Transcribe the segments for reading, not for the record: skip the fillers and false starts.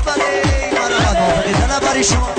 بله مرحبا موافقی دلم برای شما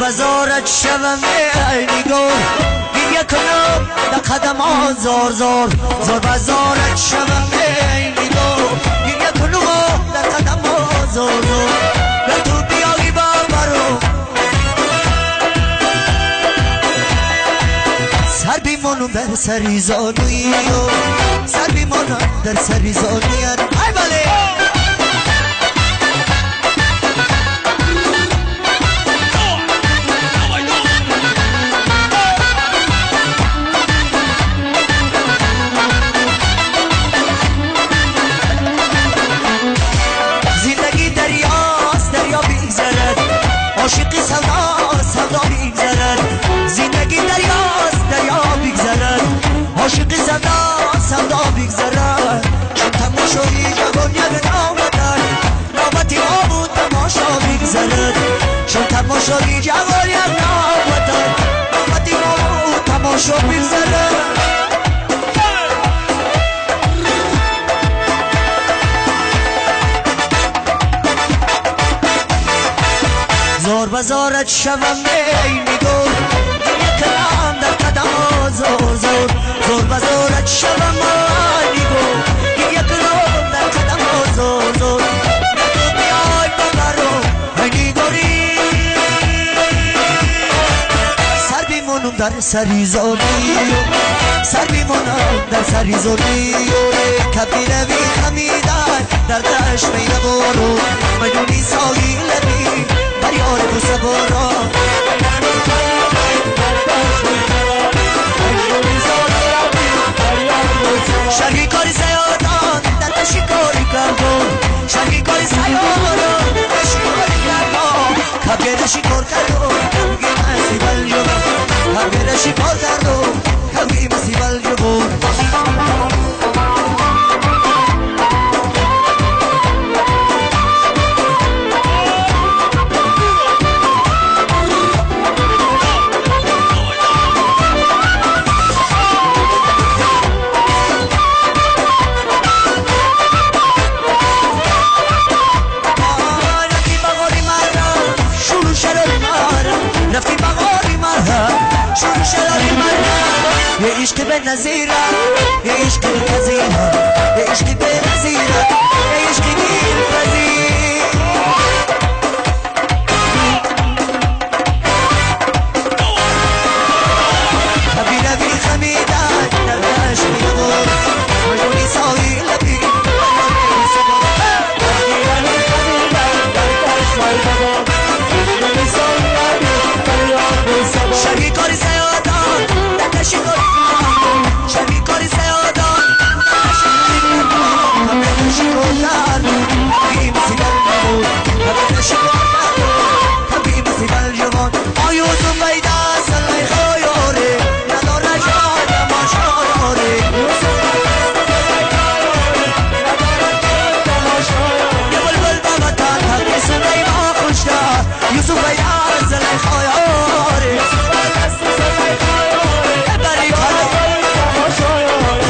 بزارت شوم ای نگار گریه کنم در قدم زار زار زار بزارت شوم ای نگار گریه کنم در قدم زار زار و تو بیایی با مرو سر بیمانو بر سری زانوی سر بیمانو در سری زانوی تماشایی جوانیم نامتن نامتی ما تماشا بیزره زور بزارت شوم بینی گل یک کلام در قدم ها زور زور زور بزارت شوم بینی گل یک کلام در قدم ها زور زور تو بیای ببرو بینی گلی سر بیمونم در سری زوری سر بیمونم در سری زوری کبیر بی خمیدن در دشت میره برو مدونی ساگیل بی بریار تو سبارا شرقی کاری سیادان در شکاری کردم شرقی کاری سیادان در شکاری کردم کبیر شکار کردم کبیر مسیبل جبون کبیر شکار کردم کبیر مسیبل جبون یه عشق به نظیره یه عشق پذیره یه عشق به نظیره یه عشق دیر پذیر کبیره بی خمیدن در دشت میدور مجونی سایی لبی شرقی کاری سیادان در شکار شرقی کاری سیادان در شکار کبیر مسیبل جبون کبیر شکار کبیر مسیبل جبون آیوزو بیده سلی خایاره نداره جای تماشایاره یه بلبل بمتن حقی سلی ما خوشده یوسف بیده سلی خایاره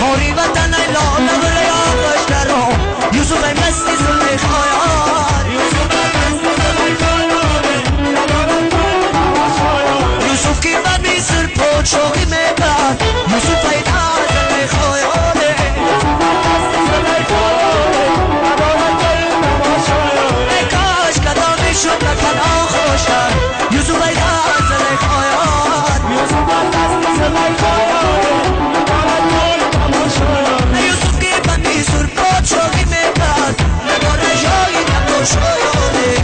خوری وطن ایلا نبره یا بشترو یوسف مستی سلی خایار یوسف کی من میسر پوچوگی میبرد یوسف ایدا سلی خایاره ای کاش کدامی شد لکن آخوشتر یوسف ایدا سلی خایار یوسف کی من میسر پوچوگی میبرد نداره جایی تماشایاره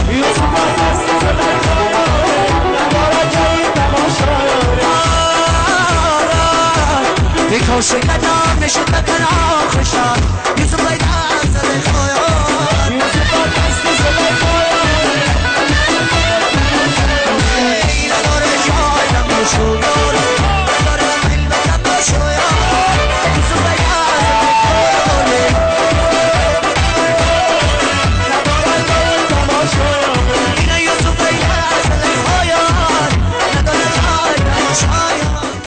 ای کاش کدامی شد لکن آخوشتر